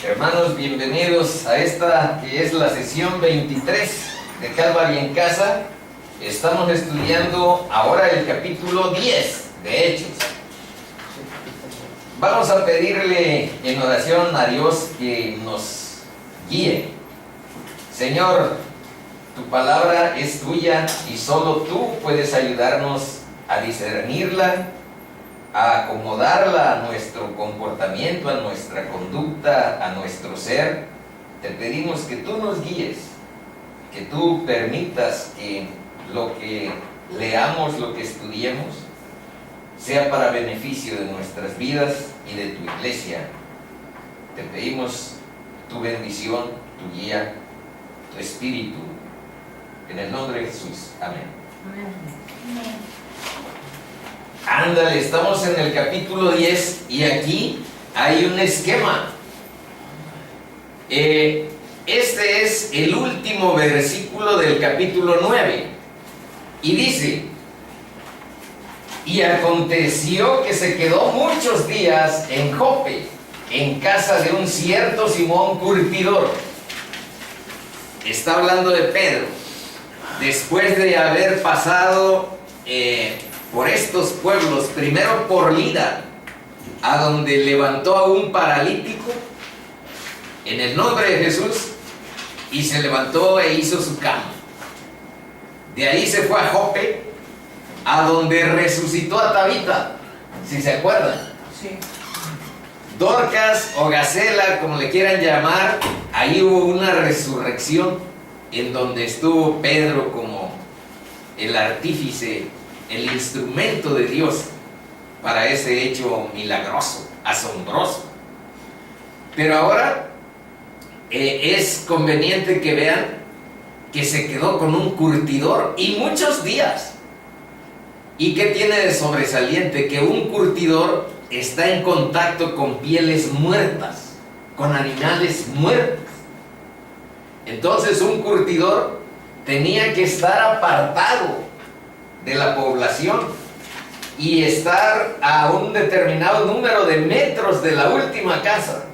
Hermanos, bienvenidos a esta que es la sesión 23 de Calvary en Casa. Estamos estudiando ahora el capítulo 10 de Hechos. Vamos a pedirle en oración a Dios que nos guíe. Señor, tu palabra es tuya y solo tú puedes ayudarnos a discernirla, a acomodarla a nuestro comportamiento, a nuestra conducta, a nuestro ser. Te pedimos que tú nos guíes, que tú permitas que lo que leamos, lo que estudiemos, sea para beneficio de nuestras vidas y de tu iglesia. Te pedimos tu bendición, tu guía, tu espíritu, en el nombre de Jesús. Amén. Amén. Ándale, estamos en el capítulo 10 y aquí hay un esquema. Este es el último versículo del capítulo 9 y dice: y aconteció que se quedó muchos días en Jope, en casa de un cierto Simón curtidor. Está hablando de Pedro, después de haber pasado por estos pueblos, primero por Lida, a donde levantó a un paralítico en el nombre de Jesús y se levantó e hizo su cama. De ahí se fue a Jope, a donde resucitó a Tabita, si se acuerdan. Sí. Dorcas o Gacela, como le quieran llamar, ahí hubo una resurrección en donde estuvo Pedro como el artífice, el instrumento de Dios para ese hecho milagroso, asombroso. Pero ahora es conveniente que vean que se quedó con un curtidor y muchos días. ¿Y qué tiene de sobresaliente? Que un curtidor está en contacto con pieles muertas, con animales muertos. Entonces un curtidor tenía que estar apartado de la población y estar a un determinado número de metros de la última casa.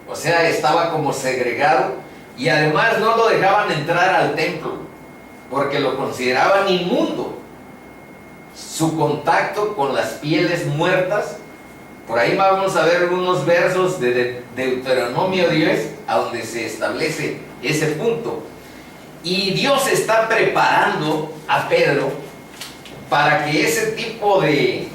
O sea, estaba como segregado y además no lo dejaban entrar al templo porque lo consideraban inmundo. Su contacto con las pieles muertas, por ahí vamos a ver unos versos de Deuteronomio 10 a donde se establece ese punto. Y Dios está preparando a Pedro para que ese tipo de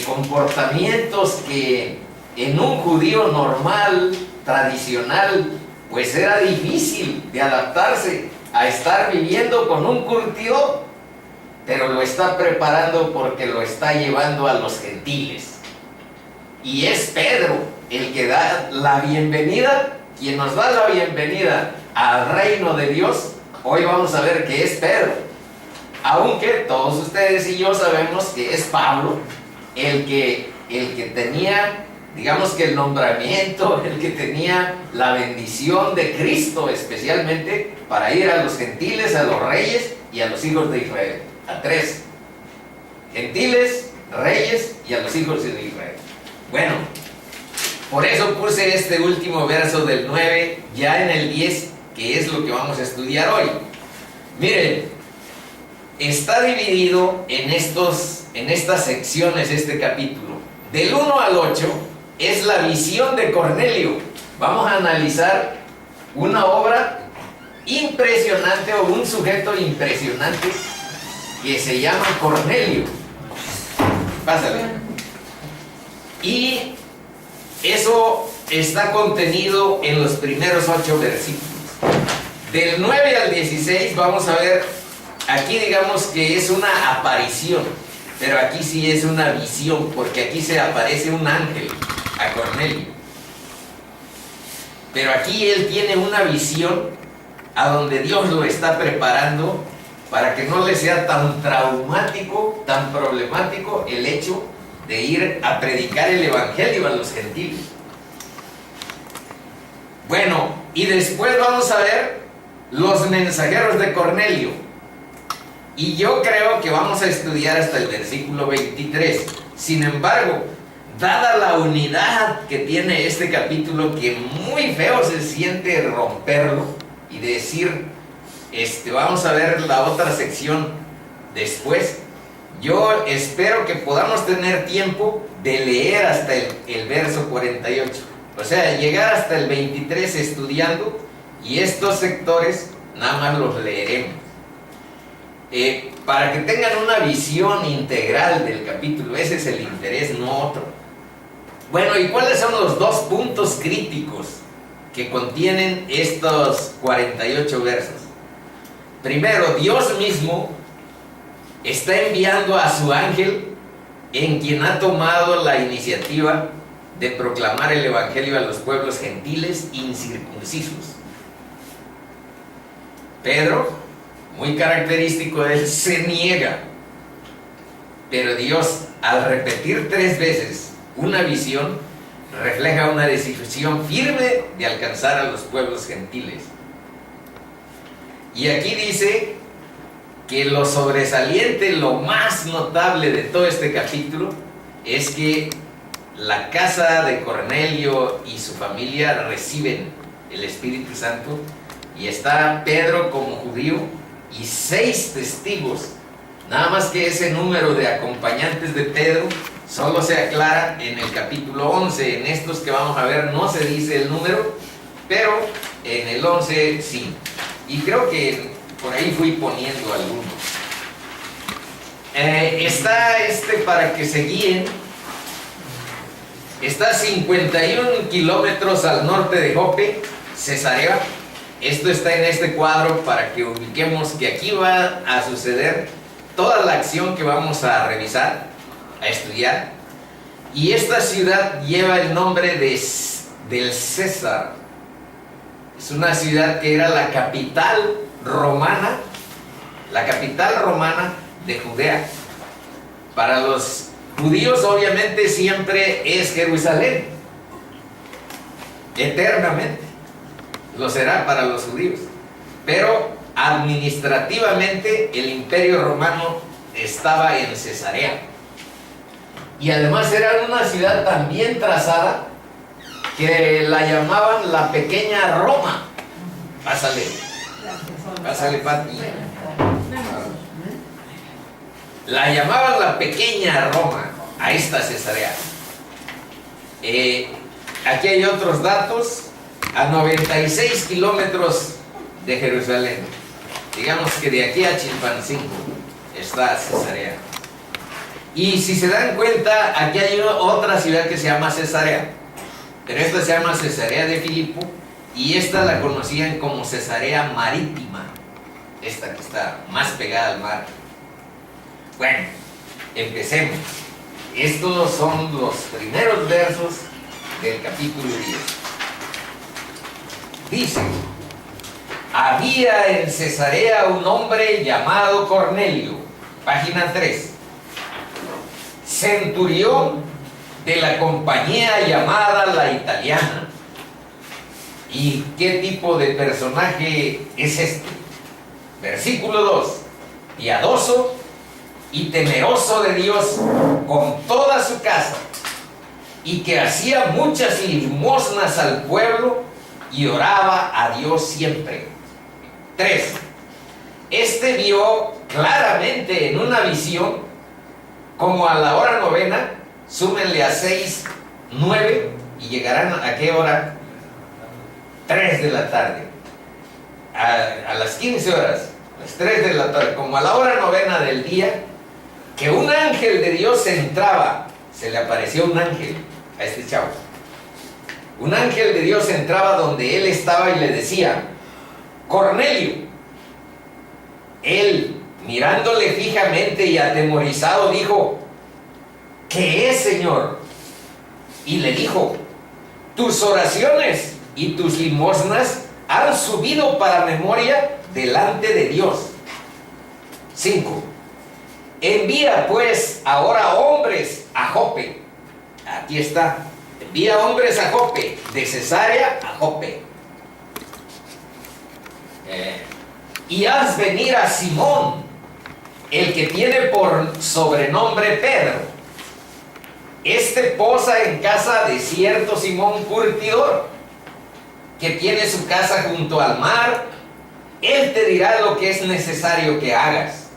comportamientos que en un judío normal, tradicional, pues era difícil de adaptarse a estar viviendo con un curtidor, pero lo está preparando porque lo está llevando a los gentiles. Y es Pedro el que da la bienvenida, quien nos da la bienvenida al reino de Dios. Hoy vamos a ver que es Pedro, aunque todos ustedes y yo sabemos que es Pablo el que tenía, digamos que el nombramiento, el que tenía la bendición de Cristo especialmente para ir a los gentiles, a los reyes y a los hijos de Israel. A tres: gentiles, reyes y a los hijos de Israel. Bueno, por eso puse este último verso del 9 ya en el 10, que es lo que vamos a estudiar hoy. Miren, está dividido en estas secciones este capítulo. Del 1 al 8 es la visión de Cornelio. Vamos a analizar una obra impresionante o un sujeto impresionante que se llama Cornelio. Pásale. Y eso está contenido en los primeros 8 versículos. Del 9 al 16 vamos a ver, aquí digamos que es una aparición, pero aquí sí es una visión, porque aquí se aparece un ángel a Cornelio. Pero aquí él tiene una visión a donde Dios lo está preparando para que no le sea tan traumático, tan problemático el hecho de ir a predicar el evangelio a los gentiles. Bueno, y después vamos a ver los mensajeros de Cornelio. Y yo creo que vamos a estudiar hasta el versículo 23. Sin embargo, dada la unidad que tiene este capítulo, que muy feo se siente romperlo y decir, vamos a ver la otra sección después. Yo espero que podamos tener tiempo de leer hasta el verso 48. O sea, llegar hasta el 23 estudiando, y estos sectores nada más los leeremos. Para que tengan una visión integral del capítulo, ese es el interés, no otro. Bueno, ¿y cuáles son los dos puntos críticos que contienen estos 48 versos? Primero, Dios mismo está enviando a su ángel, en quien ha tomado la iniciativa de proclamar el evangelio a los pueblos gentiles incircuncisos. Pedro, muy característico de él, se niega. Pero Dios, al repetir 3 veces una visión, refleja una decisión firme de alcanzar a los pueblos gentiles. Y aquí dice que lo sobresaliente, lo más notable de todo este capítulo, es que la casa de Cornelio y su familia reciben el Espíritu Santo, y está Pedro como judío y 6 testigos. Nada más que ese número de acompañantes de Pedro solo se aclara en el capítulo 11. En estos que vamos a ver no se dice el número, pero en el 11 sí. Y creo que por ahí fui poniendo algunos. Está para que se guíen. Está 51 kilómetros al norte de Jope, Cesarea. Esto está en este cuadro para que ubiquemos que aquí va a suceder toda la acción que vamos a revisar, a estudiar. Y esta ciudad lleva el nombre del César. Es una ciudad que era la capital romana de Judea. Para los judíos obviamente siempre es Jerusalén, eternamente lo será para los judíos, pero administrativamente el imperio romano estaba en Cesarea, y además era una ciudad tan bien trazada que la llamaban la pequeña Roma. Pásale, Pati. La llamaban la pequeña Roma a esta Cesarea. Aquí hay otros datos. A 96 kilómetros de Jerusalén, digamos que de aquí a Chilpancingo está Cesarea. Y si se dan cuenta, aquí hay otra ciudad que se llama Cesarea, pero esta se llama Cesarea de Filipo, y esta la conocían como Cesarea Marítima, esta que está más pegada al mar. Bueno, empecemos. Estos son los primeros versos del capítulo 10. Dice: había en Cesarea un hombre llamado Cornelio, página 3, centurión de la compañía llamada La Italiana. ¿Y qué tipo de personaje es este? Versículo 2: piadoso y temeroso de Dios con toda su casa, y que hacía muchas limosnas al pueblo y oraba a Dios siempre. 3. Este vio claramente en una visión, como a la hora 9, súmenle a 6, 9, y llegarán a qué hora? 3 de la tarde. A las 15 horas, las 3 de la tarde, como a la hora 9 del día, que un ángel de Dios entraba. Se le apareció un ángel a este chavo. Un ángel de Dios entraba donde él estaba y le decía: Cornelio. Él, mirándole fijamente y atemorizado, dijo: ¿qué es, Señor? Y le dijo: tus oraciones y tus limosnas han subido para memoria delante de Dios. 5. Envía pues ahora hombres a Jope. Aquí está. Envía hombres a Jope, de Cesarea a Jope. Y haz venir a Simón, el que tiene por sobrenombre Pedro. Este posa en casa de cierto Simón curtidor, que tiene su casa junto al mar. Él te dirá lo que es necesario que hagas.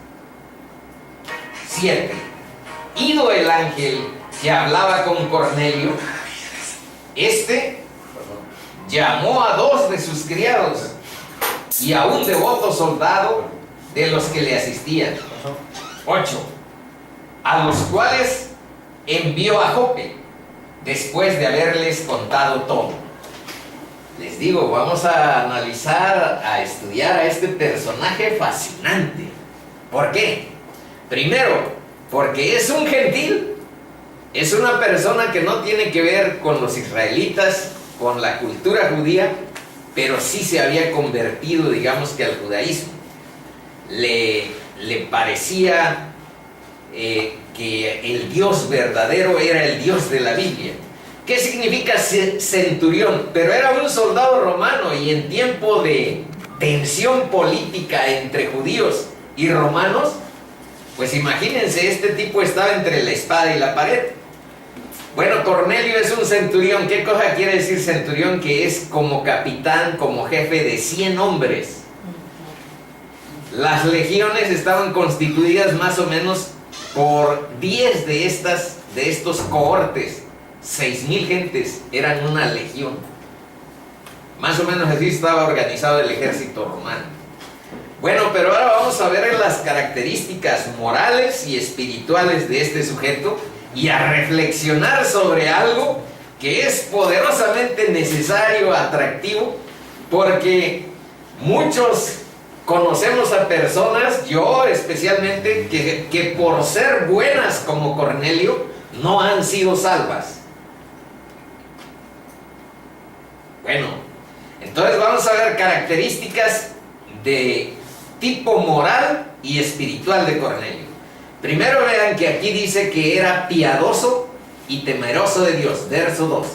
7. Ido el ángel que hablaba con Cornelio, este llamó a 2 de sus criados y a un devoto soldado de los que le asistían. 8. A los cuales envió a Jope, después de haberles contado todo. Les digo, vamos a analizar, a estudiar a este personaje fascinante. ¿Por qué? Primero, porque es un gentil. Es una persona que no tiene que ver con los israelitas, con la cultura judía, pero sí se había convertido, digamos que al judaísmo. Le parecía que el Dios verdadero era el Dios de la Biblia. ¿Qué significa centurión? Pero era un soldado romano, y en tiempo de tensión política entre judíos y romanos, pues imagínense, este tipo estaba entre la espada y la pared. Bueno, Cornelio es un centurión. ¿Qué cosa quiere decir centurión? Que es como capitán, como jefe de 100 hombres. Las legiones estaban constituidas más o menos por 10 de estos cohortes. 6,000 gentes eran una legión. Más o menos así estaba organizado el ejército romano. Bueno, pero ahora vamos a ver las características morales y espirituales de este sujeto y a reflexionar sobre algo que es poderosamente necesario, atractivo, porque muchos conocemos a personas, yo especialmente, que por ser buenas como Cornelio no han sido salvas. Bueno, entonces vamos a ver características de tipo moral y espiritual de Cornelio. Primero vean que aquí dice que era piadoso y temeroso de Dios, verso 2.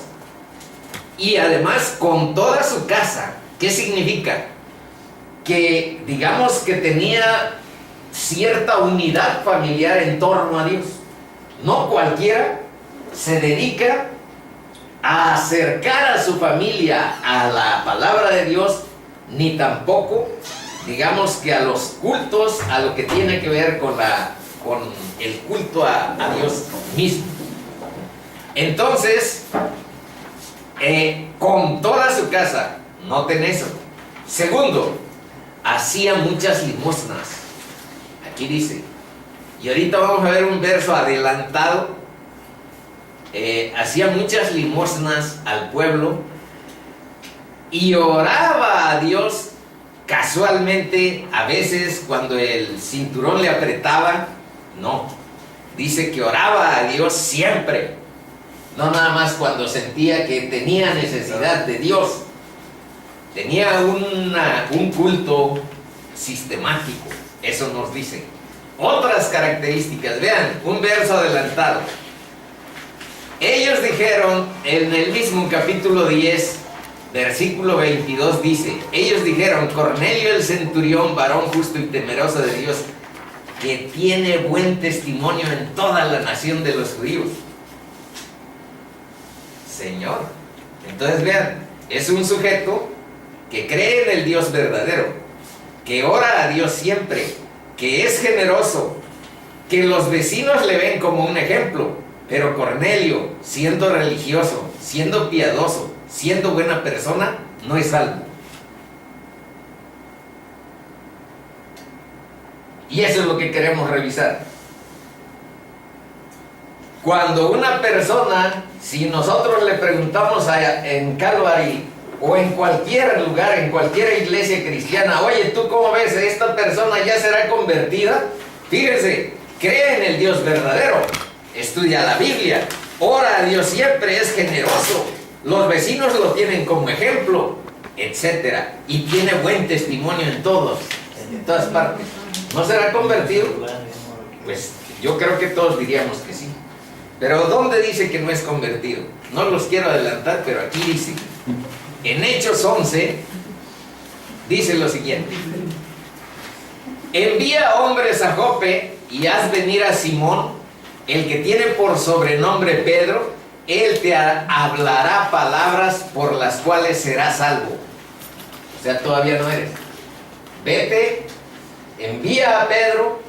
Y además con toda su casa. ¿Qué significa? Que digamos que tenía cierta unidad familiar en torno a Dios. No cualquiera se dedica a acercar a su familia a la palabra de Dios, ni tampoco, digamos que a los cultos, a lo que tiene que ver con el culto a Dios mismo. Entonces, con toda su casa, noten eso. Segundo, hacía muchas limosnas. Aquí dice, y ahorita vamos a ver un verso adelantado. Hacía muchas limosnas al pueblo y oraba a Dios casualmente, a veces cuando el cinturón le apretaba. No, dice que oraba a Dios siempre, no nada más cuando sentía que tenía necesidad de Dios. Tenía un culto sistemático, eso nos dice. Otras características, vean, un verso adelantado. Ellos dijeron, en el mismo capítulo 10, versículo 22 dice, ellos dijeron, Cornelio el centurión, varón justo y temeroso de Dios, que tiene buen testimonio en toda la nación de los judíos. Señor, entonces vean, es un sujeto que cree en el Dios verdadero, que ora a Dios siempre, que es generoso, que los vecinos le ven como un ejemplo. Pero Cornelio, siendo religioso, siendo piadoso, siendo buena persona, no es salvo. Y eso es lo que queremos revisar. Cuando una persona, si nosotros le preguntamos en Calvary o en cualquier lugar, en cualquier iglesia cristiana, oye, ¿tú cómo ves? ¿Esta persona ya será convertida? Fíjense, cree en el Dios verdadero, estudia la Biblia, ora a Dios siempre, es generoso, los vecinos lo tienen como ejemplo, etcétera, y tiene buen testimonio en todas partes. ¿No será convertido? Pues yo creo que todos diríamos que sí. Pero ¿dónde dice que no es convertido? No los quiero adelantar, pero aquí dice, en Hechos 11, dice lo siguiente: envía hombres a Jope y haz venir a Simón, el que tiene por sobrenombre Pedro, él te hablará palabras por las cuales serás salvo. O sea, todavía no eres. Vete, envía a Pedro,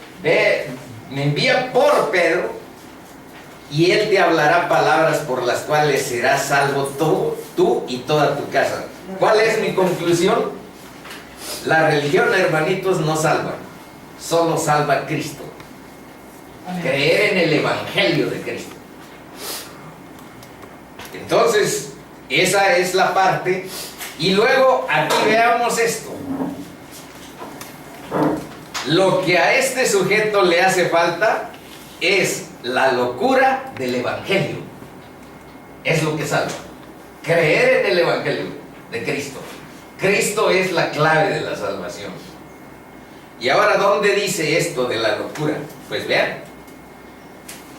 me envía por Pedro, y él te hablará palabras por las cuales serás salvo tú y toda tu casa. ¿Cuál es mi conclusión? La religión, hermanitos, no salva, solo salva a Cristo. Creer en el Evangelio de Cristo. Entonces, esa es la parte. Y luego aquí veamos esto. Lo que a este sujeto le hace falta es la locura del Evangelio. Es lo que salva. Creer en el Evangelio de Cristo. Cristo es la clave de la salvación. Y ahora, ¿dónde dice esto de la locura? Pues vean.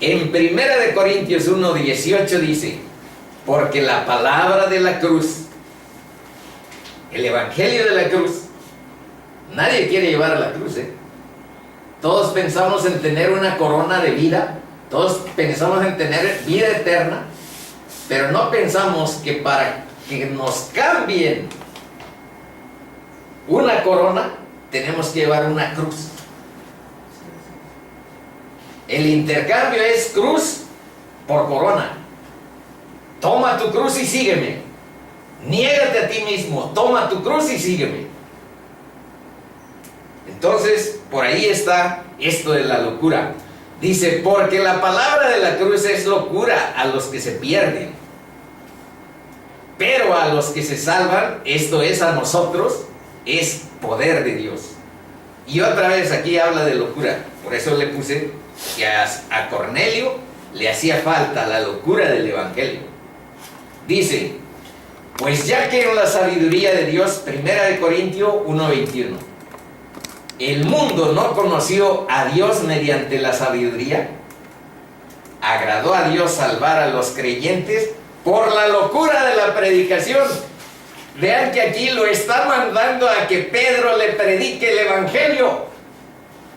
En 1 Corintios 1:18 dice: porque la palabra de la cruz, el Evangelio de la cruz, nadie quiere llevar a la cruz, ¿eh? Todos pensamos en tener una corona de vida, todos pensamos en tener vida eterna, pero no pensamos que para que nos cambien una corona, tenemos que llevar una cruz. El intercambio es cruz por corona. Toma tu cruz y sígueme. Niégate a ti mismo, toma tu cruz y sígueme. Entonces, por ahí está esto de la locura. Dice, porque la palabra de la cruz es locura a los que se pierden, pero a los que se salvan, esto es a nosotros, es poder de Dios. Y otra vez aquí habla de locura. Por eso le puse que a Cornelio le hacía falta la locura del Evangelio. Dice, pues ya que en la sabiduría de Dios, 1 Corintios 1:21, el mundo no conoció a Dios mediante la sabiduría, agradó a Dios salvar a los creyentes por la locura de la predicación. Vean que aquí lo está mandando a que Pedro le predique el Evangelio.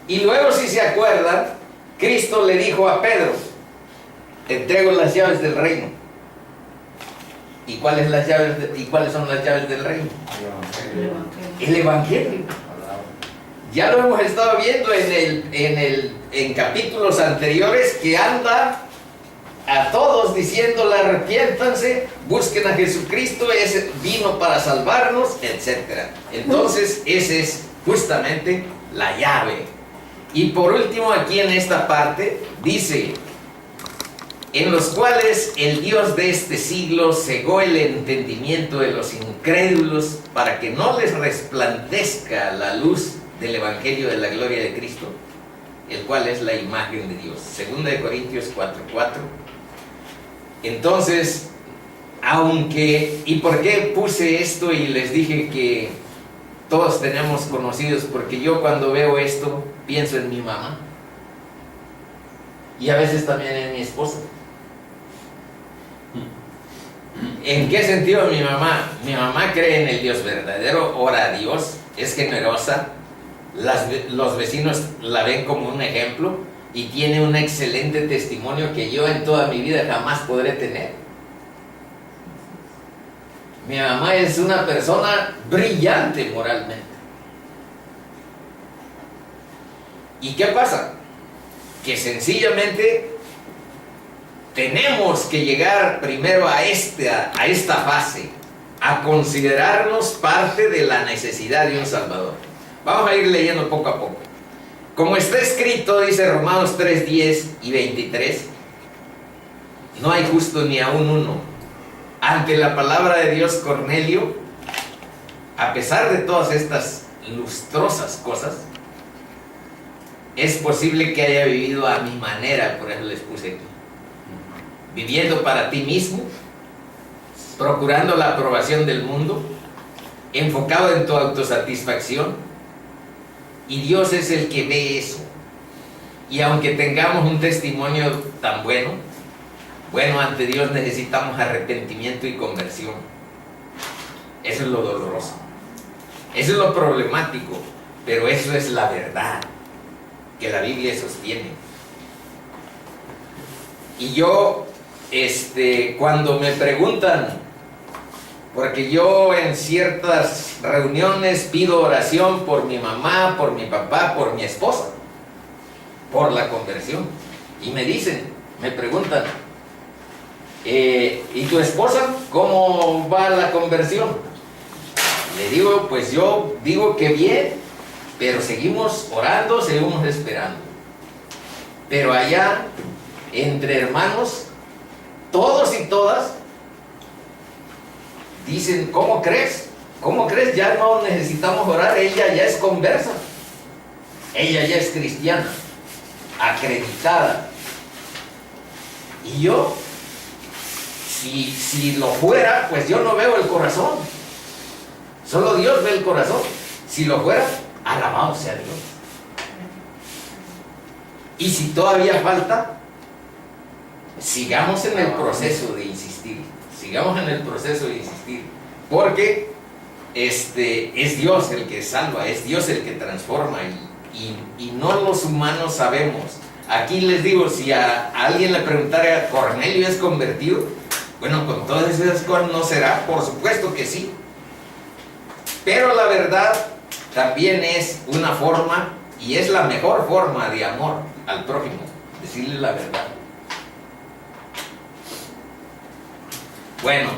Y luego, si se acuerdan, Cristo le dijo a Pedro, te entrego las llaves del reino. ¿Y cuáles son las llaves del reino? El Evangelio. Ya lo hemos estado viendo en capítulos anteriores, que anda a todos diciéndole arrepiéntanse, busquen a Jesucristo, ese vino para salvarnos, etc. Entonces, esa es justamente la llave. Y por último, aquí en esta parte, dice, en los cuales el Dios de este siglo cegó el entendimiento de los incrédulos para que no les resplandezca la luz del Evangelio de la gloria de Cristo, el cual es la imagen de Dios. 2 Corintios 4:4. Entonces, ¿y por qué puse esto y les dije que todos tenemos conocidos? Porque yo cuando veo esto pienso en mi mamá y a veces también en mi esposa. ¿En qué sentido mi mamá? Mi mamá cree en el Dios verdadero, ora a Dios, es generosa, los vecinos la ven como un ejemplo y tiene un excelente testimonio que yo en toda mi vida jamás podré tener. Mi mamá es una persona brillante moralmente. ¿Y qué pasa? Que sencillamente tenemos que llegar primero a esta fase, a considerarnos parte de la necesidad de un Salvador. Vamos a ir leyendo poco a poco. Como está escrito, dice Romanos 3:10 y 23, no hay justo ni aún uno. Ante la palabra de Dios, Cornelio, a pesar de todas estas lustrosas cosas, es posible que haya vivido a mi manera, por eso les puse aquí. Viviendo para ti mismo, procurando la aprobación del mundo, enfocado en tu autosatisfacción, y Dios es el que ve eso. Y aunque tengamos un testimonio tan bueno, ante Dios necesitamos arrepentimiento y conversión. Eso es lo doloroso, eso es lo problemático, pero eso es la verdad que la Biblia sostiene. Y yo, cuando me preguntan, porque yo en ciertas reuniones pido oración por mi mamá, por mi papá, por mi esposa, por la conversión. Y me dicen, me preguntan, ¿y tu esposa cómo va la conversión? Le digo, pues yo digo que bien, pero seguimos orando, seguimos esperando. Pero allá, entre hermanos, todos y todas, dicen, ¿cómo crees? ¿Cómo crees? Ya no necesitamos orar, ella ya es conversa. Ella ya es cristiana, acreditada. Y yo, si lo fuera, pues yo no veo el corazón. Solo Dios ve el corazón. Si lo fuera, alabado sea Dios. Y si todavía falta, sigamos en el proceso de insistir. Sigamos en el proceso de insistir. Porque es Dios el que salva, es Dios el que transforma. Y no los humanos sabemos. Aquí les digo, si a alguien le preguntara, ¿Cornelio es convertido? Bueno, con todas esas cosas no será, por supuesto que sí. Pero la verdad también es una forma, y es la mejor forma de amor al prójimo, decirle la verdad. Bueno,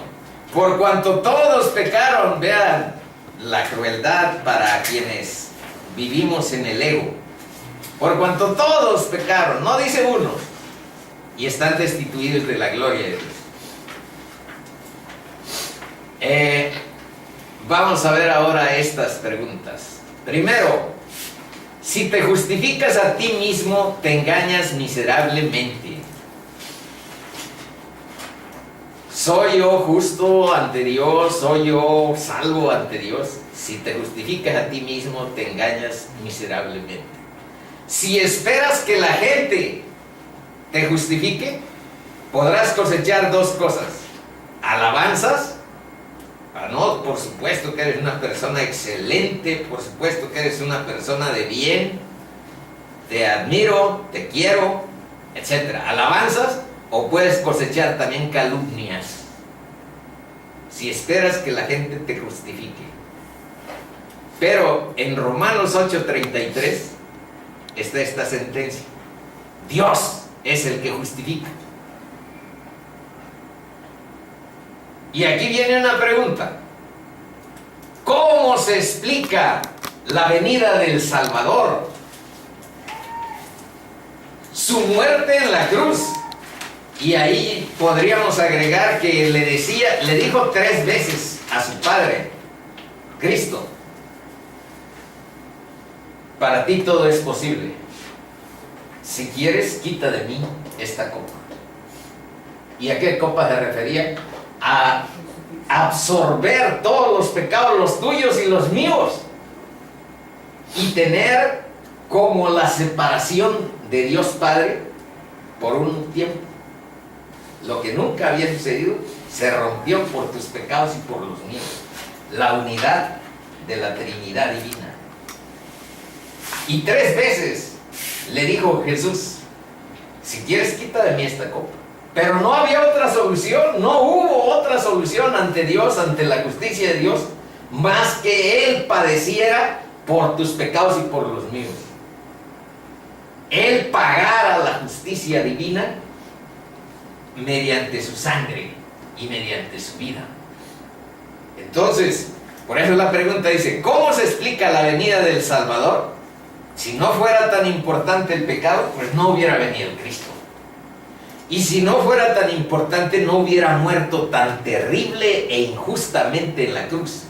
por cuanto todos pecaron, vean la crueldad para quienes vivimos en el ego. Por cuanto todos pecaron, no dice uno, y están destituidos de la gloria de Dios. Vamos a ver ahora estas preguntas. Primero, si te justificas a ti mismo, te engañas miserablemente. ¿Soy yo justo ante Dios? ¿Soy yo salvo ante Dios? Si te justificas a ti mismo, te engañas miserablemente. Si esperas que la gente te justifique, podrás cosechar dos cosas: alabanzas. No, por supuesto que eres una persona excelente, por supuesto que eres una persona de bien, te admiro, te quiero, etc. Alabanzas, o puedes cosechar también calumnias, si esperas que la gente te justifique. Pero en Romanos 8:33 está esta sentencia: Dios es el que justifica. Y aquí viene una pregunta: ¿cómo se explica la venida del Salvador? Su muerte en la cruz. Y ahí podríamos agregar que le dijo 3 veces a su Padre: Cristo, para ti todo es posible. Si quieres, quita de mí esta copa. ¿Y a qué copa se refería? A absorber todos los pecados, los tuyos y los míos, y tener como la separación de Dios Padre por un tiempo. Lo que nunca había sucedido se rompió por tus pecados y por los míos. La unidad de la Trinidad divina. Y 3 veces le dijo Jesús: si quieres, quita de mí esta copa. Pero no había otra solución, no hubo otra solución ante Dios, ante la justicia de Dios, más que Él padeciera por tus pecados y por los míos. Él pagara la justicia divina mediante su sangre y mediante su vida. Entonces, por eso la pregunta dice: ¿cómo se explica la venida del Salvador? Si no fuera tan importante el pecado, pues no hubiera venido Cristo. Y si no fuera tan importante, no hubiera muerto tan terrible e injustamente en la cruz.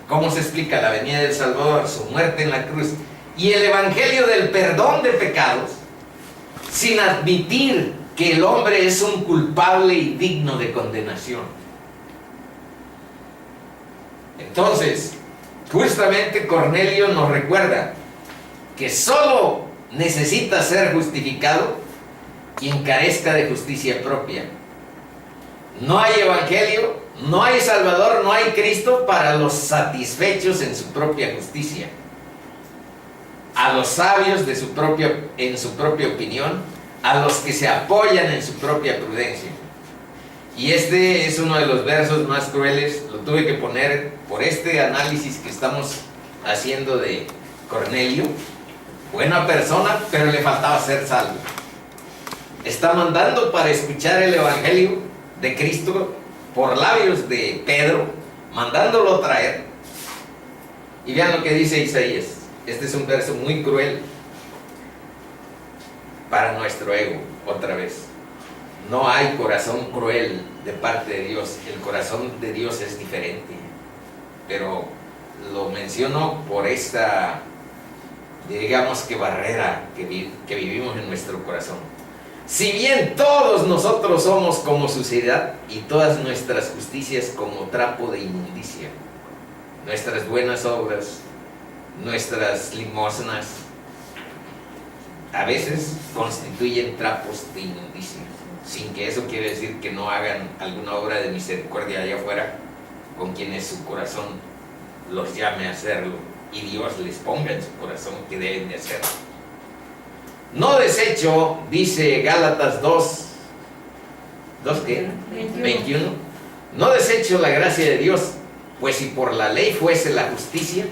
¿Cómo se explica la venida del Salvador? Su muerte en la cruz y el evangelio del perdón de pecados, sin admitir que el hombre es un culpable y digno de condenación. Entonces, justamente Cornelio nos recuerda que solo necesita ser justificado quien carezca de justicia propia. No hay evangelio, no hay Salvador, no hay Cristo para los satisfechos en su propia justicia. A los sabios en su propia opinión, a los que se apoyan en su propia prudencia. Y este es uno de los versos más crueles, lo tuve que poner por este análisis que estamos haciendo de Cornelio. Buena persona, pero le faltaba ser salvo. Está mandando para escuchar el evangelio de Cristo por labios de Pedro, mandándolo traer. Y vean lo que dice Isaías. Este es un verso muy cruel para nuestro ego, otra vez. No hay corazón cruel de parte de Dios. El corazón de Dios es diferente. Pero lo menciono por esta, digamos que barrera que vivimos en nuestro corazón. Si bien todos nosotros somos como suciedad y todas nuestras justicias como trapo de inmundicia, nuestras buenas obras, nuestras limosnas, a veces constituyen trapos de inmundicia, sin que eso quiere decir que no hagan alguna obra de misericordia allá afuera con quienes su corazón los llame a hacerlo y Dios les ponga en su corazón que deben de hacerlo. No desecho, dice Gálatas 2, ¿qué? 21. No desecho la gracia de Dios, pues si por la ley fuese la justicia,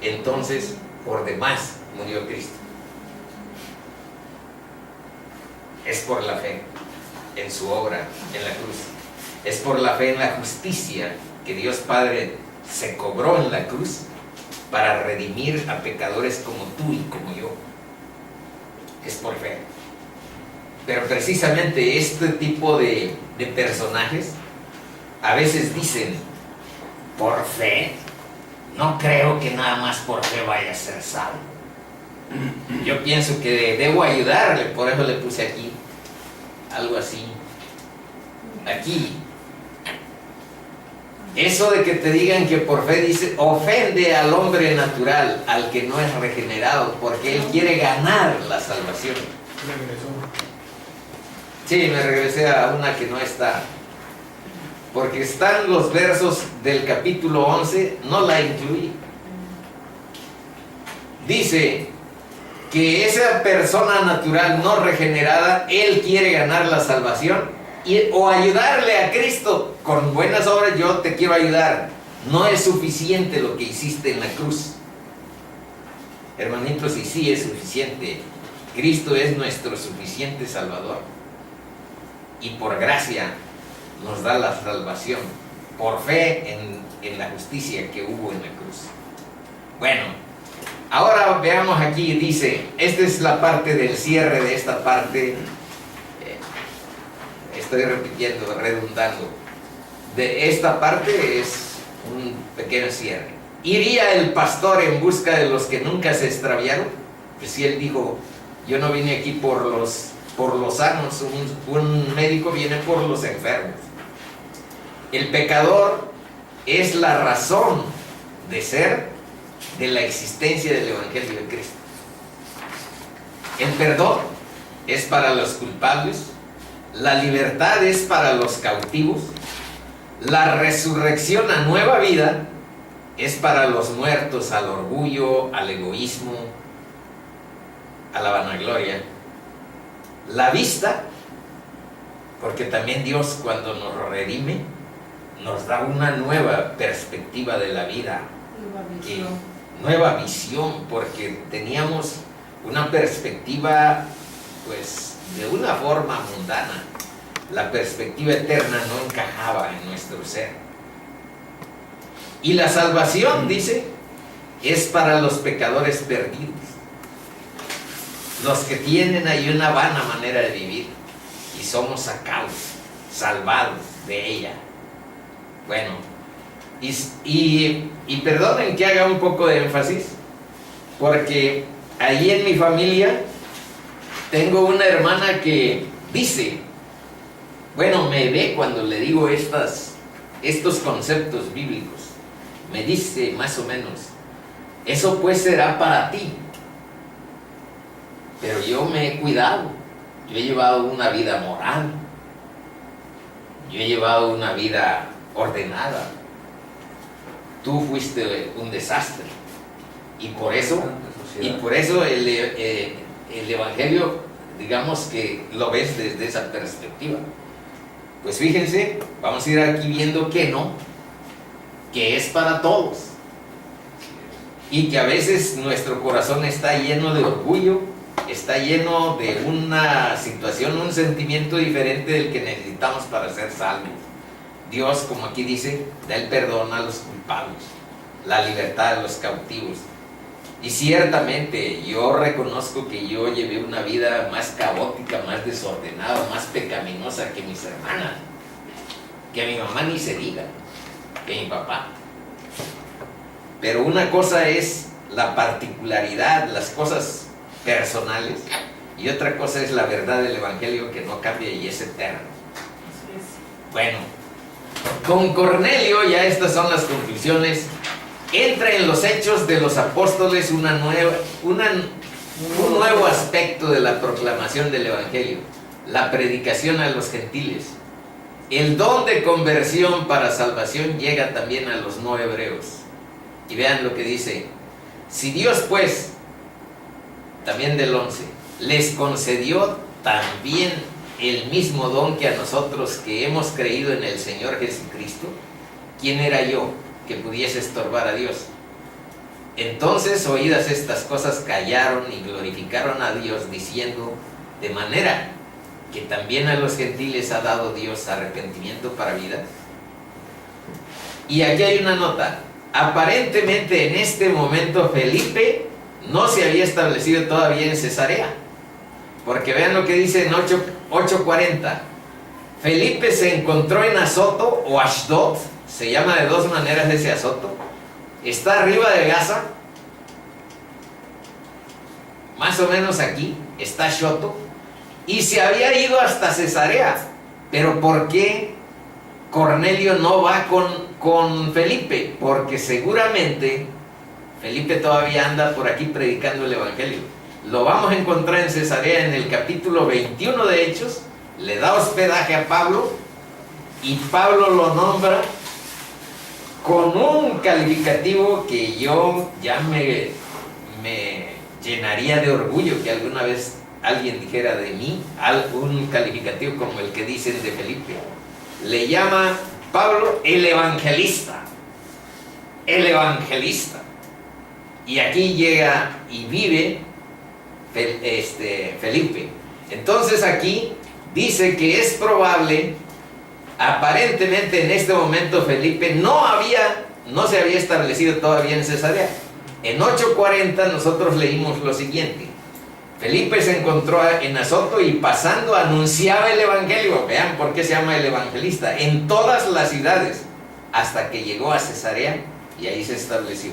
entonces por demás murió Cristo. Es por la fe en su obra en la cruz. Es por la fe en la justicia que Dios Padre se cobró en la cruz para redimir a pecadores como tú y como yo. Es por fe. Pero precisamente este tipo de personajes a veces dicen, por fe, no creo que nada más por fe vaya a ser salvo. Yo pienso que debo ayudarle, por eso le puse aquí algo así. Aquí. Eso de que te digan que por fe, dice, ofende al hombre natural, al que no es regenerado, porque él quiere ganar la salvación. Sí, me regresé a una que no está. Porque están los versos del capítulo 11, no la incluí. Dice que esa persona natural no regenerada, él quiere ganar la salvación o ayudarle a Cristo con buenas obras. Yo te quiero ayudar. No es suficiente lo que hiciste en la cruz, hermanitos, y sí es suficiente. Cristo es nuestro suficiente Salvador y por gracia nos da la salvación, por fe en la justicia que hubo en la cruz. Bueno, ahora veamos aquí, dice, esta es la parte del cierre de esta parte. Estoy repitiendo, redundando. De esta parte es un pequeño cierre. ¿Iría el pastor en busca de los que nunca se extraviaron? Pues si él dijo, yo no vine aquí por los sanos, un médico viene por los enfermos. El pecador es la razón de ser de la existencia del Evangelio de Cristo. El perdón es para los culpables, la libertad es para los cautivos, la resurrección a nueva vida es para los muertos al orgullo, al egoísmo, a la vanagloria. La vista, porque también Dios cuando nos redime nos da una nueva perspectiva de la vida, nueva visión, porque teníamos una perspectiva pues de una forma mundana. La perspectiva eterna no encajaba en nuestro ser. Y la salvación, dice, es para los pecadores perdidos, los que tienen ahí una vana manera de vivir y somos sacados, salvados de ella. Bueno, y perdonen que haga un poco de énfasis, porque allí en mi familia tengo una hermana que dice, bueno, me ve cuando le digo estos conceptos bíblicos, me dice más o menos, eso pues será para ti. Pero yo me he cuidado, yo he llevado una vida moral, yo he llevado una vida ordenada. Tú fuiste un desastre. Y por eso el Evangelio, digamos que lo ves desde esa perspectiva. Pues fíjense, vamos a ir aquí viendo que no, que es para todos. Y que a veces nuestro corazón está lleno de orgullo, está lleno de una situación, un sentimiento diferente del que necesitamos para ser salvos. Dios, como aquí dice, da el perdón a los culpables, la libertad a los cautivos. Y ciertamente yo reconozco que yo llevé una vida más caótica, más desordenada, más pecaminosa que mis hermanas, que mi mamá ni se diga, que mi papá. Pero una cosa es la particularidad, las cosas personales, y otra cosa es la verdad del Evangelio que no cambia y es eterno. Bueno, con Cornelio, ya estas son las conclusiones. Entra en los Hechos de los Apóstoles un nuevo aspecto de la proclamación del Evangelio, la predicación a los gentiles. El don de conversión para salvación llega también a los no hebreos. Y vean lo que dice: si Dios pues, también del 11, les concedió también el mismo don que a nosotros que hemos creído en el Señor Jesucristo, ¿quién era yo que pudiese estorbar a Dios? Entonces, oídas estas cosas, callaron y glorificaron a Dios, diciendo: de manera que también a los gentiles ha dado Dios arrepentimiento para vida. Y aquí hay una nota. Aparentemente en este momento Felipe no se había establecido todavía en Cesarea, porque vean lo que dice en 8:40. Felipe se encontró en Azoto o Ashdod, se llama de dos maneras ese Azoto, está arriba de Gaza, más o menos aquí está Shoto, y se había ido hasta Cesarea. Pero ¿por qué Cornelio no va con Felipe? Porque seguramente Felipe todavía anda por aquí predicando el Evangelio. Lo vamos a encontrar en Cesarea en el capítulo 21 de Hechos. Le da hospedaje a Pablo y Pablo lo nombra con un calificativo que yo ya me llenaría de orgullo que alguna vez alguien dijera de mí, un calificativo como el que dicen de Felipe. Le llama Pablo el evangelista. El evangelista. Y aquí llega y vive Felipe. Entonces aquí dice que es probable, aparentemente en este momento Felipe no se había establecido todavía en Cesarea. En 8:40 nosotros leímos lo siguiente: Felipe se encontró en Azoto y pasando anunciaba el Evangelio. Vean por qué se llama el evangelista, en todas las ciudades, hasta que llegó a Cesarea y ahí se estableció.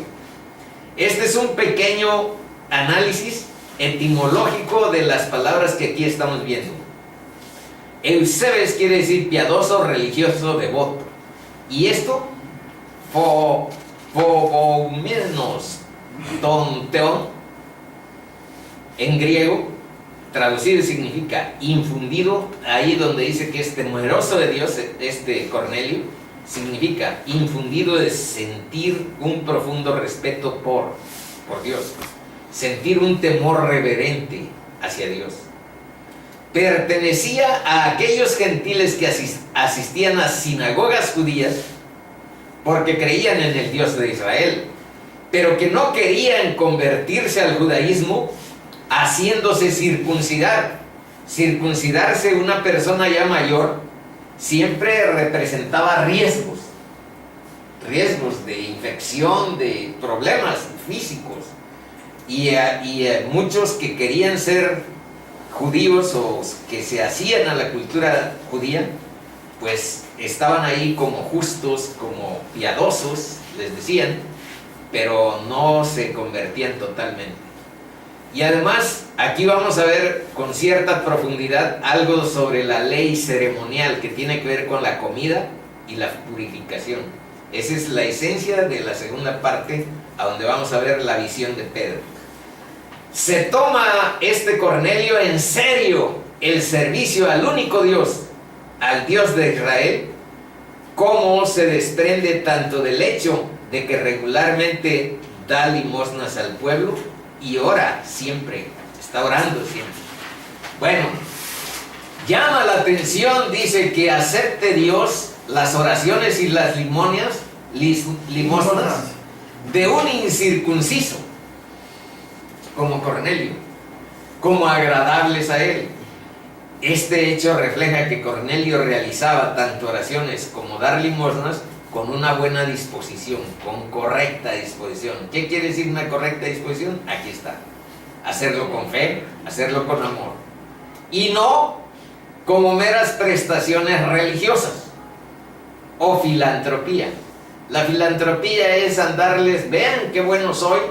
Este es un pequeño análisis etimológico de las palabras que aquí estamos viendo. Eusebes quiere decir piadoso, religioso, devoto. Y esto, phoboumenos, tonteón, en griego, traducido significa infundido. Ahí donde dice que es temeroso de Dios, Cornelio, significa infundido de sentir un profundo respeto por Dios, sentir un temor reverente hacia Dios. Pertenecía a aquellos gentiles que asistían a sinagogas judías porque creían en el Dios de Israel, pero que no querían convertirse al judaísmo haciéndose circuncidar. Circuncidarse una persona ya mayor siempre representaba riesgos de infección, de problemas físicos, y muchos que querían ser judíos o que se hacían a la cultura judía, pues estaban ahí como justos, como piadosos, les decían, pero no se convertían totalmente. Y además, aquí vamos a ver con cierta profundidad algo sobre la ley ceremonial que tiene que ver con la comida y la purificación. Esa es la esencia de la segunda parte, a donde vamos a ver la visión de Pedro. Se toma Cornelio en serio el servicio al único Dios, al Dios de Israel, como se desprende tanto del hecho de que regularmente da limosnas al pueblo y ora siempre, está orando siempre. Bueno, llama la atención, dice que acepte Dios las oraciones y las limosnas de un incircunciso, como Cornelio, como agradables a él. Este hecho refleja que Cornelio realizaba tanto oraciones como dar limosnas con una buena disposición, con correcta disposición. ¿Qué quiere decir una correcta disposición? Aquí está. Hacerlo con fe, hacerlo con amor. Y no como meras prestaciones religiosas o filantropía. La filantropía es andarles, vean qué bueno soy,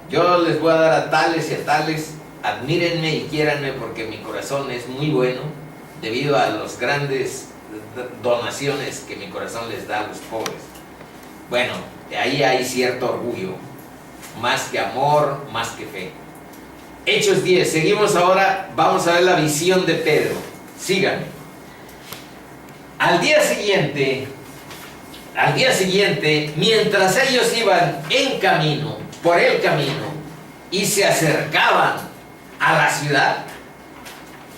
yo les voy a dar a tales y a tales, admírenme y quiéranme porque mi corazón es muy bueno debido a las grandes donaciones que mi corazón les da a los pobres. Bueno, ahí hay cierto orgullo, más que amor, más que fe. Hechos 10, seguimos ahora, vamos a ver la visión de Pedro. Síganme. Al día siguiente, mientras ellos iban en camino, por el camino, y se acercaban a la ciudad,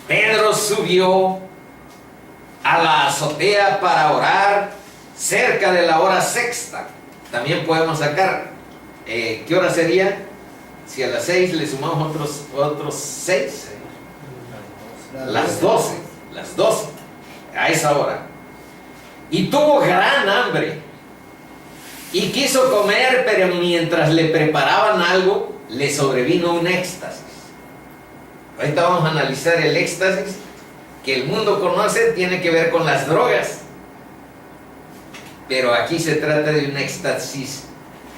Pedro subió a la azotea para orar cerca de la hora sexta. También podemos sacar, ¿qué hora sería? Si a las 6 le sumamos otros 6, las 12, a esa hora. Y tuvo gran hambre y quiso comer, pero mientras le preparaban algo, le sobrevino un éxtasis. Ahorita vamos a analizar el éxtasis que el mundo conoce, tiene que ver con las drogas. Pero aquí se trata de un éxtasis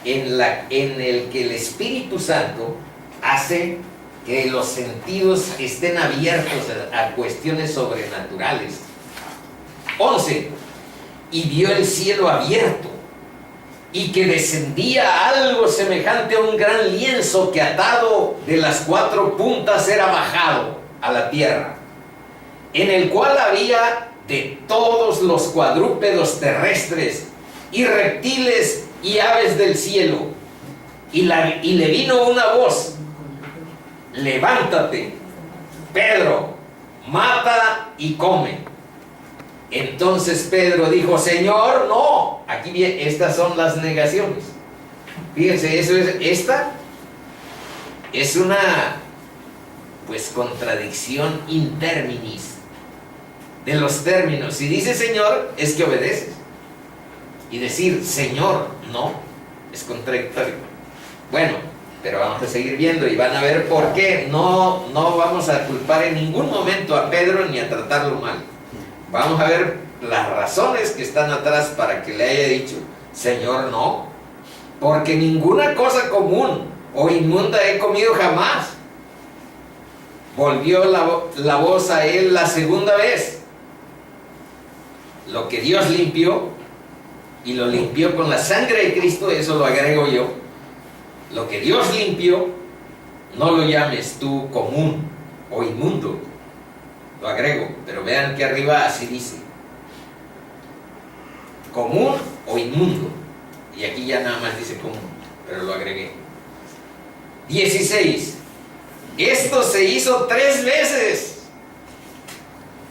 en el que el Espíritu Santo hace que los sentidos estén abiertos a cuestiones sobrenaturales. 11. Y vio el cielo abierto, y que descendía algo semejante a un gran lienzo que atado de las 4 puntas era bajado a la tierra, en el cual había de todos los cuadrúpedos terrestres y reptiles y aves del cielo. Y le vino una voz: levántate, Pedro, mata y come. Entonces Pedro dijo: Señor, no. Aquí bien, estas son las negaciones. Fíjense, esta es una contradicción in terminis, de los términos. Si dice Señor, es que obedeces. Y decir Señor, no, es contradictorio. Bueno, pero vamos a seguir viendo y van a ver por qué. No vamos a culpar en ningún momento a Pedro ni a tratarlo mal. Vamos a ver las razones que están atrás para que le haya dicho Señor, no. Porque ninguna cosa común o inmunda he comido jamás. Volvió la voz a él la segunda vez. Lo que Dios limpió, y lo limpió con la sangre de Cristo, eso lo agrego yo. Lo que Dios limpió, no lo llames tú común o inmundo. Lo agrego, pero vean que arriba así dice: común o inmundo. Y aquí ya nada más dice común, pero lo agregué. 16. Esto se hizo 3 veces.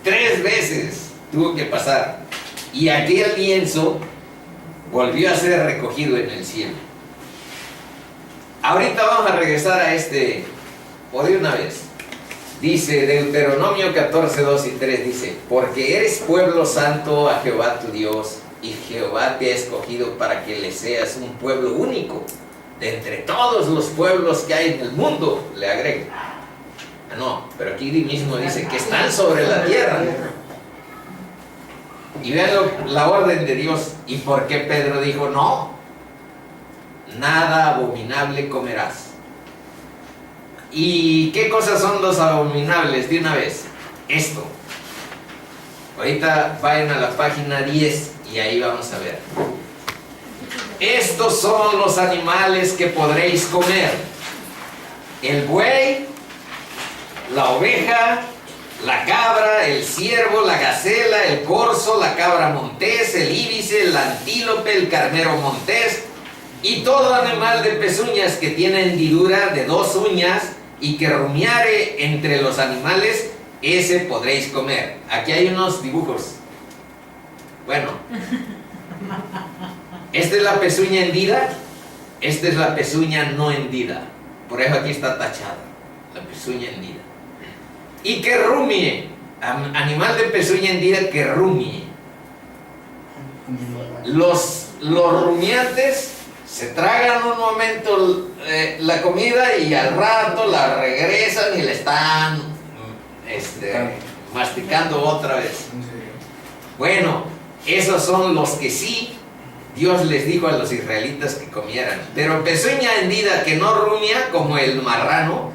3 veces tuvo que pasar. Y aquel lienzo volvió a ser recogido en el cielo. Ahorita vamos a regresar a o de una vez. Dice Deuteronomio 14, 2 y 3, dice: porque eres pueblo santo a Jehová tu Dios, y Jehová te ha escogido para que le seas un pueblo único de entre todos los pueblos que hay en el mundo. Le agrego. No, pero aquí mismo dice que están sobre la tierra. Y vean la orden de Dios. ¿Y por qué Pedro dijo no? Nada abominable comerás. ¿Y qué cosas son los abominables? De una vez, esto. Ahorita vayan a la página 10 y ahí vamos a ver. Estos son los animales que podréis comer: el buey, la oveja, la cabra, el ciervo, la gacela, el corzo, la cabra montés, el íbice, el antílope, el carnero montés Y todo animal de pezuñas que tiene hendidura de 2 uñas y que rumiare entre los animales, ese podréis comer. Aquí hay unos dibujos. Bueno, esta es la pezuña hendida, esta es la pezuña no hendida. Por eso aquí está tachada, la pezuña hendida. Y que rumie, animal de pezuña hendida que rumie. Los rumiantes se tragan un momento la comida y al rato la regresan y la están masticando otra vez. Bueno, esos son los que sí Dios les dijo a los israelitas que comieran. Pero pezuña hendida que no rumia, como el marrano,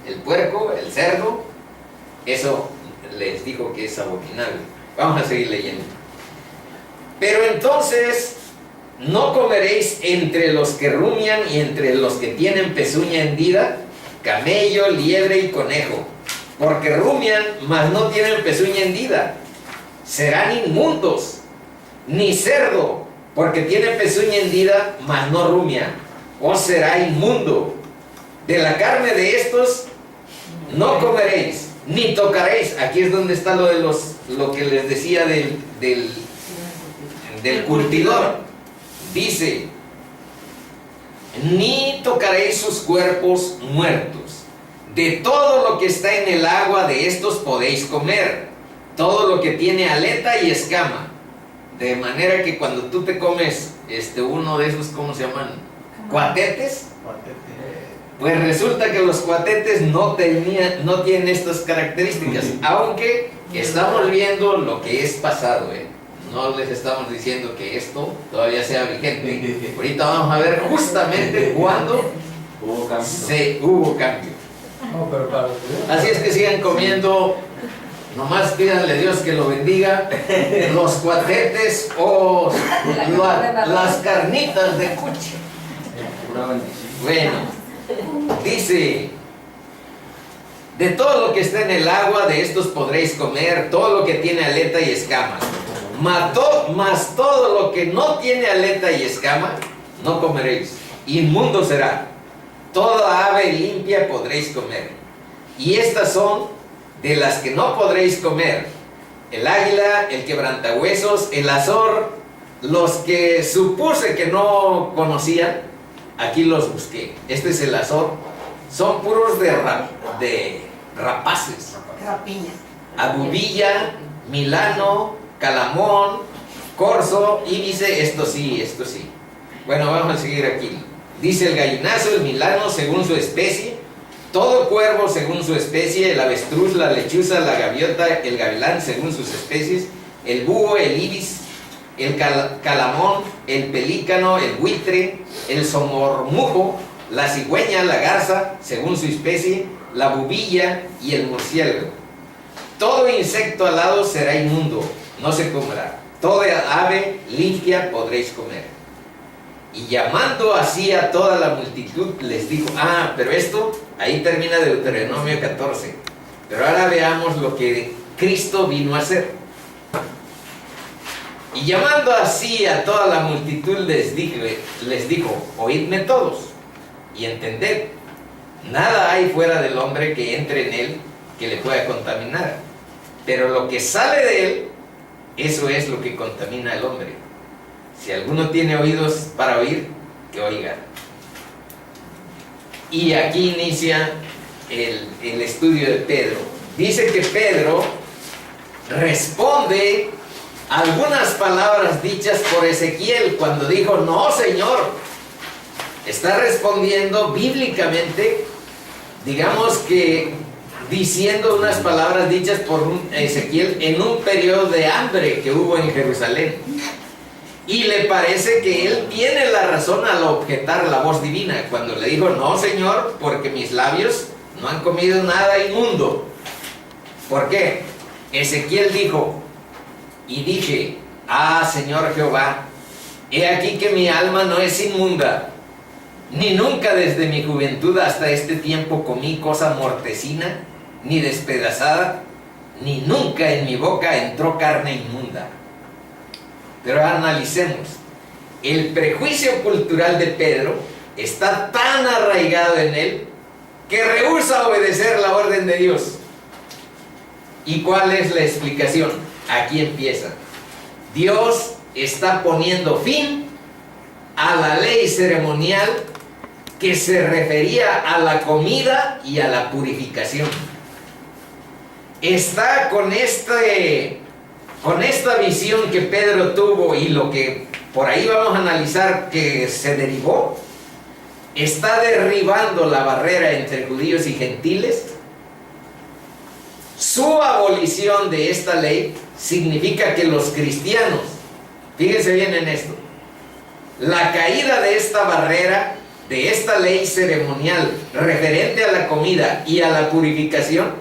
el puerco, el cerdo, eso les dijo que es abominable. Vamos a seguir leyendo. Pero entonces no comeréis entre los que rumian y entre los que tienen pezuña hendida, camello, liebre y conejo, porque rumian, mas no tienen pezuña hendida. Serán inmundos. Ni cerdo, porque tiene pezuña hendida, mas no rumia, os será inmundo. De la carne de estos no comeréis, ni tocaréis. Aquí es donde está lo que les decía del curtidor. Dice, ni tocaréis sus cuerpos muertos. De todo lo que está en el agua de estos podéis comer, todo lo que tiene aleta y escama. De manera que cuando tú te comes uno de esos, ¿cómo se llaman? Cuatetes. Pues resulta que los cuatetes no tienen estas características, aunque estamos viendo lo que es pasado, No les estamos diciendo que esto todavía sea vigente. Ahorita vamos a ver justamente cuándo hubo cambio. Así es que sigan comiendo. Nomás pídanle a Dios que lo bendiga. Los cuatetes o las carnitas de cuche. Bueno, dice: de todo lo que está en el agua, de estos podréis comer, todo lo que tiene aleta y escamas. Mas todo lo que no tiene aleta y escama, no comeréis. Inmundo será. Toda ave limpia podréis comer. Y estas son de las que no podréis comer: el águila, el quebrantahuesos, el azor. Los que supuse que no conocían, aquí los busqué. Este es el azor. Son puros de rapaces. Rapiña. Abubilla, milano, calamón, corzo, íbice. Esto sí. Bueno, vamos a seguir aquí. Dice: el gallinazo, el milano según su especie, todo cuervo según su especie, el avestruz, la lechuza, la gaviota, el gavilán según sus especies, el búho, el ibis, el calamón, el pelícano, el buitre, el somormujo, la cigüeña, la garza según su especie, la bubilla y el murciélago. Todo insecto alado será inmundo, no se comerá. Toda ave limpia podréis comer. Y llamando así a toda la multitud, les dijo: pero esto, ahí termina Deuteronomio 14. Pero ahora veamos lo que Cristo vino a hacer. Y llamando así a toda la multitud, les dijo: oídme todos y entended. Nada hay fuera del hombre que entre en él que le pueda contaminar. Pero lo que sale de él, eso es lo que contamina al hombre. Si alguno tiene oídos para oír, que oiga. Y aquí inicia el estudio de Pedro. Dice que Pedro responde a algunas palabras dichas por Ezequiel cuando dijo: no, Señor. Está respondiendo bíblicamente, digamos que diciendo unas palabras dichas por Ezequiel en un periodo de hambre que hubo en Jerusalén. Y le parece que él tiene la razón al objetar la voz divina cuando le dijo: no, Señor, porque mis labios no han comido nada inmundo. ¿Por qué? Ezequiel dijo: y dije: Señor Jehová, he aquí que mi alma no es inmunda, ni nunca desde mi juventud hasta este tiempo comí cosa mortecina, ni despedazada, ni nunca en mi boca entró carne inmunda. Pero analicemos. el prejuicio cultural de Pedro está tan arraigado en él que rehúsa obedecer la orden de Dios. ¿Y cuál es la explicación? Aquí empieza. Dios está poniendo fin a la ley ceremonial que se refería a la comida y a la purificación. Está con esta visión que Pedro tuvo y lo que por ahí vamos a analizar que se derivó, está derribando la barrera entre judíos y gentiles. Su abolición de esta ley significa que los cristianos, fíjense bien en esto, la caída de esta barrera, de esta ley ceremonial referente a la comida y a la purificación,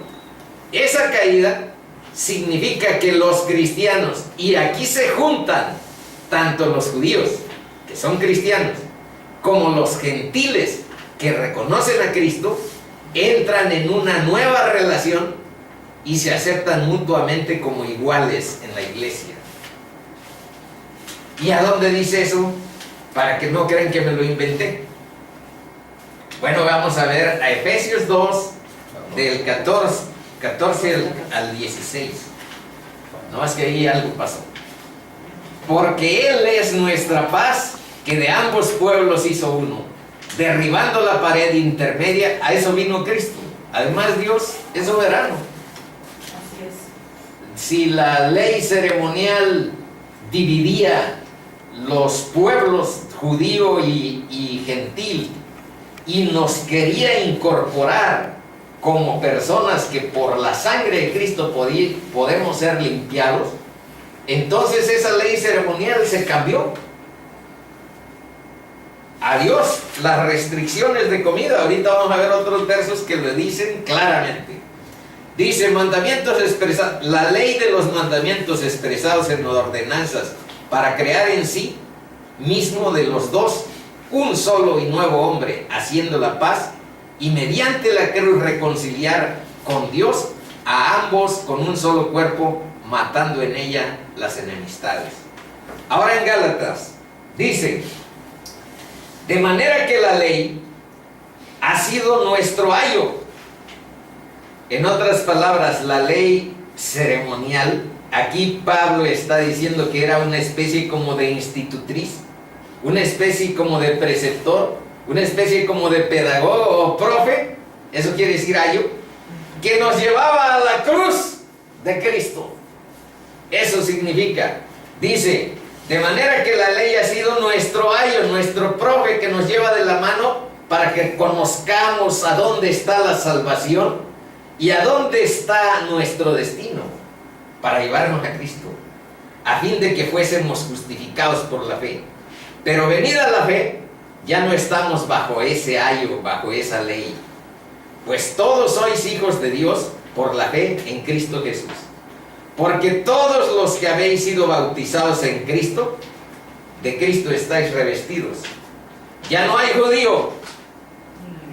esa caída significa que los cristianos, y aquí se juntan tanto los judíos, que son cristianos, como los gentiles que reconocen a Cristo, entran en una nueva relación y se aceptan mutuamente como iguales en la iglesia. ¿Y a dónde dice eso? Para que no crean que me lo inventé. Bueno, vamos a ver a Efesios 2, del 14 al 16. No, es que ahí algo pasó. Porque Él es nuestra paz, que de ambos pueblos hizo uno, derribando la pared intermedia. A eso vino Cristo. Además, Dios es soberano. Así es. Si la ley ceremonial dividía los pueblos judío y gentil y nos quería incorporar como personas que por la sangre de Cristo podemos ser limpiados, entonces esa ley ceremonial se cambió. Adiós las restricciones de comida. Ahorita vamos a ver otros versos que lo dicen claramente. Dice, mandamientos expresados, la ley de los mandamientos expresados en ordenanzas para crear en sí mismo de los dos un solo y nuevo hombre, haciendo la paz, y mediante la cruz reconciliar con Dios a ambos con un solo cuerpo, matando en ella las enemistades. Ahora en Gálatas dice, de manera que la ley ha sido nuestro ayo. En otras palabras, la ley ceremonial, aquí Pablo está diciendo que era una especie como de institutriz, una especie como de preceptor, una especie como de pedagogo o profe, eso quiere decir ayo, que nos llevaba a la cruz de Cristo. Eso significa, dice, de manera que la ley ha sido nuestro ayo, nuestro profe que nos lleva de la mano para que conozcamos a dónde está la salvación y a dónde está nuestro destino, para llevarnos a Cristo, a fin de que fuésemos justificados por la fe. Pero venida la fe, ya no estamos bajo ese ayo, bajo esa ley, pues todos sois hijos de Dios por la fe en Cristo Jesús. Porque todos los que habéis sido bautizados en Cristo, de Cristo estáis revestidos. Ya no hay judío,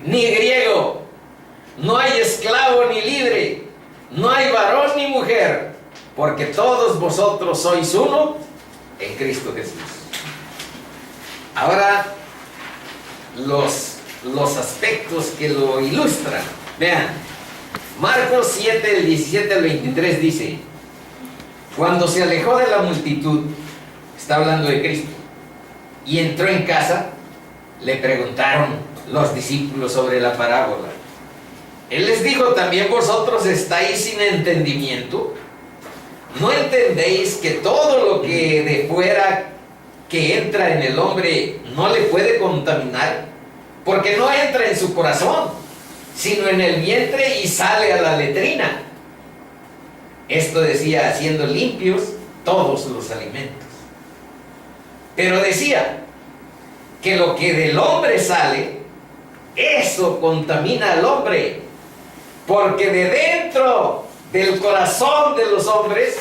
ni griego, no hay esclavo ni libre, no hay varón ni mujer, porque todos vosotros sois uno en Cristo Jesús. Ahora, los aspectos que lo ilustran. Vean, Marcos 7, del 17 al 23 dice, cuando se alejó de la multitud, está hablando de Cristo, y entró en casa, le preguntaron los discípulos sobre la parábola. Él les dijo, ¿también vosotros estáis sin entendimiento? ¿No entendéis que todo lo que de fuera que entra en el hombre no le puede contaminar? Porque no entra en su corazón, sino en el vientre y sale a la letrina. Esto decía, haciendo limpios todos los alimentos. Pero decía que lo que del hombre sale, eso contamina al hombre, porque de dentro del corazón de los hombres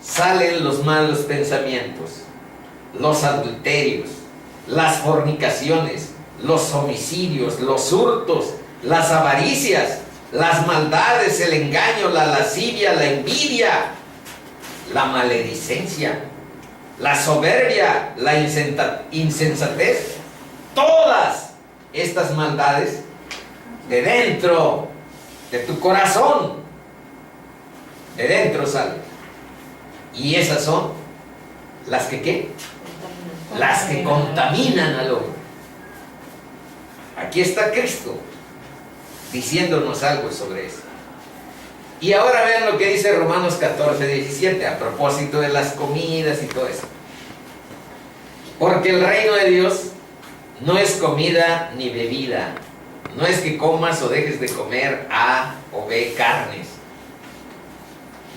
salen los malos pensamientos, los adulterios, las fornicaciones, los homicidios, los hurtos, las avaricias, las maldades, el engaño, la lascivia, la envidia, la maledicencia. la soberbia, la insensatez, todas estas maldades de dentro de tu corazón, de dentro salen. Y esas son las que ¿qué? Las que contaminan al hombre. Aquí está Cristo diciéndonos algo sobre eso. Y ahora vean lo que dice Romanos 14, 17, a propósito de las comidas y todo eso. Porque el reino de Dios no es comida ni bebida. No es que comas o dejes de comer A o B carnes.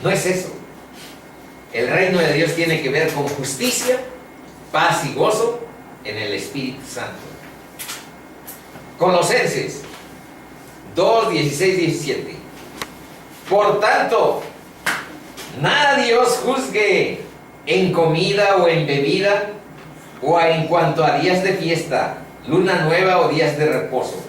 No es eso. El reino de Dios tiene que ver con justicia, paz y gozo en el Espíritu Santo. Colosenses 2, 16, 17. Por tanto, nadie os juzgue en comida o en bebida, o en cuanto a días de fiesta, luna nueva o días de reposo,